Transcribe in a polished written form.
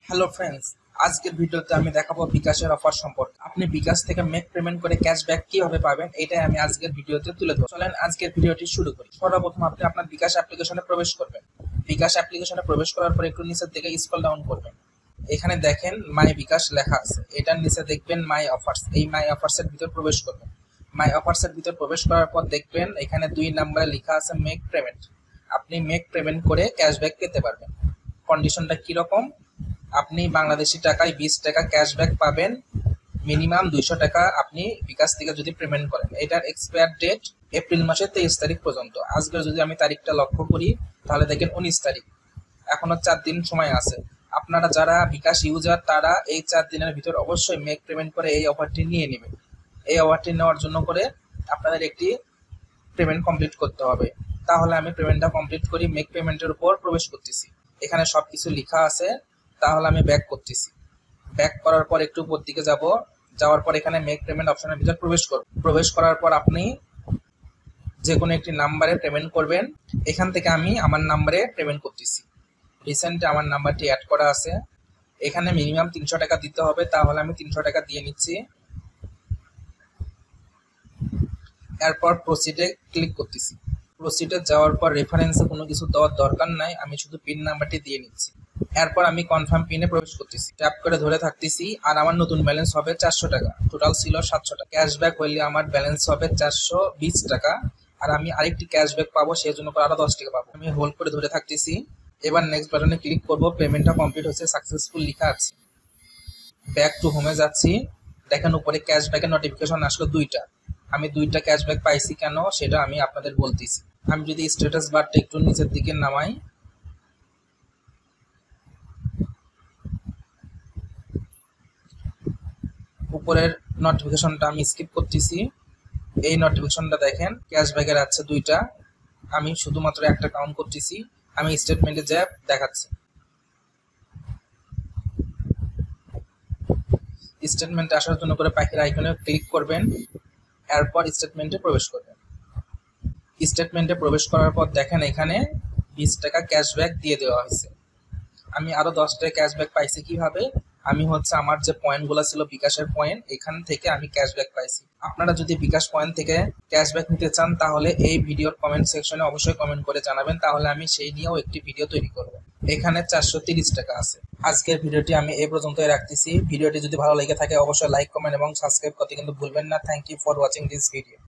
Hello friends, আজকের ভিডিওতে আমি দেখাবো বিকাশের অফার সম্পর্কে। আপনি বিকাশ থেকে মেক পেমেন্ট করে ক্যাশব্যাক কিভাবে পাবেন, এটাই আমি আজকের ভিডিওতে তুলে ধরবো। চলেন আজকের ভিডিওটি শুরু করি। সর্বপ্রথম আপনি আপনার বিকাশ অ্যাপ্লিকেশনে প্রবেশ করবেন। বিকাশ অ্যাপ্লিকেশনে প্রবেশ করার পর একটু নিচের দিকে স্ক্রল ডাউন করবেন। এখানে দেখেন মাই বিকাশ লেখা আছে, এটার নিচে দেখবেন মাই অফার্স। এই মাই অফার্স এর ভিতর প্রবেশ করবেন। মাই অফার্স এর ভিতর প্রবেশ করার পর দেখবেন এখানে 2 নম্বরে লেখা আছে মেক পেমেন্ট। আপনি মেক পেমেন্ট করে ক্যাশব্যাক পেতে পারবেন। কন্ডিশনটা কিরকম? আপনি বাংলাদেশি টাকায় 20 টাকা ক্যাশব্যাক পাবেন। মিনিমাম 200 টাকা আপনি বিকাশ থেকে যদি পেমেন্ট করেন। এটার এক্সপায়ার ডেট এপ্রিল মাসের 23 তারিখ পর্যন্ত। আজকের যদি আমি তারিখটা লক্ষ্য করি তাহলে দেখেন 19 তারিখ, এখনো 4 দিন সময় আছে। আপনারা যারা বিকাশ ইউজার তারা এই 4 দিনের ভিতর অবশ্যই মেক পেমেন্ট করে এই অফারটি নিয়ে নেবেন। এই অফারটি নেওয়ার জন্য করে আপনাদের একটি পেমেন্ট কমপ্লিট করতে হবে। তাহলে আমি পেমেন্টটা কমপ্লিট করি, মেক পেমেন্টের উপর প্রবেশ করতেছি। এখানে সবকিছু লেখা আছে। তাহলে আমি ব্যাক করতেছি। ব্যাক করার পর একটু উপর দিকে যাব। যাওয়ার পর এখানে মেক পেমেন্ট অপশনের ভিতর প্রবেশ করব। প্রবেশ করার পর আপনি যে কোনো একটি নাম্বারে পেমেন্ট করবেন। এখান থেকে আমি আমার নাম্বারে পেমেন্ট করতেছি। রিসেন্টলি আমার নাম্বারটি অ্যাড করা আছে। এখানে মিনিমাম 300 টাকা দিতে হবে, তাহলে আমি 300 টাকা দিয়ে নিচ্ছি। এরপর প্রসিডে ক্লিক করতেছি। প্রসিডে যাওয়ার পর রেফারেন্সে কোনো কিছু দেওয়ার দরকার নাই, আমি শুধু পিন নাম্বারটি দিয়ে নিচ্ছি। এরপর আমি কনফার্ম পিনে প্রবেশ করতেছি। ট্যাপ করে ধরে থাকতেছি। আর আমার নতুন ব্যালেন্স হবে 400 টাকা। টোটাল ছিল 700 টাকা। ক্যাশব্যাক হইলে আমার ব্যালেন্স হবে 420 টাকা। আর আমি আরেকটি ক্যাশব্যাক পাবো, সেই জন্য আরো 10 টাকা পাবো। আমি হোল্ড করে ধরে থাকতেছি। এবার নেক্সট বাটনে ক্লিক করব। পেমেন্টটা কমপ্লিট হচ্ছে, সাকসেসফুল লেখা আছে। ব্যাক টু হোমে যাচ্ছি। দেখেন উপরে ক্যাশব্যাকের নোটিফিকেশন আসলো 2টা। আমি 2টা ক্যাশব্যাক পাইছি কেন সেটা আমি আপনাদের বলতেছি। আমি যদি স্ট্যাটাস বারটা একটু নিচের দিকে নামাই, উপরের নোটিফিকেশনটা আমি স্কিপ করতেছি। এই নোটিফিকেশনটা দেখেন ক্যাশব্যাকের আছে 2টা। আমি শুধুমাত্র একটা কাউন্ট করতেছি। আমি স্টেটমেন্টে যা দেখাচ্ছি। স্টেটমেন্টে আসার জন্য করে পাখির আইকনে ক্লিক করবেন। এরপর স্টেটমেন্টে প্রবেশ করবেন। স্টেটমেন্টে প্রবেশ করার পর দেখেন এখানে 20 টাকা ক্যাশব্যাক দিয়ে দেওয়া হয়েছে। আমি আরো 10 টাকা ক্যাশব্যাক পাইছি কিভাবে? আমি আমার যে পয়েন্টগুলো ছিল বিকাশের পয়েন্ট, এখান থেকে আমি ক্যাশব্যাক পাইছি। আপনারা যদি বিকাশ পয়েন্ট থেকে ক্যাশব্যাক নিতে চান তাহলে এই ভিডিওর কমেন্ট সেকশনে অবশ্যই কমেন্ট করে জানাবেন, তাহলে আমি সেই নিয়েও একটি ভিডিও তৈরি করব। এখানে 430 টাকা আছে। আজকের ভিডিওটি আমি এই পর্যন্তই রাখতেছি। ভিডিওটি যদি ভালো লেগে থাকে অবশ্যই লাইক, কমেন্ট এবং সাবস্ক্রাইব করতে কিন্তু ভুলবেন না। Thank you for watching this video.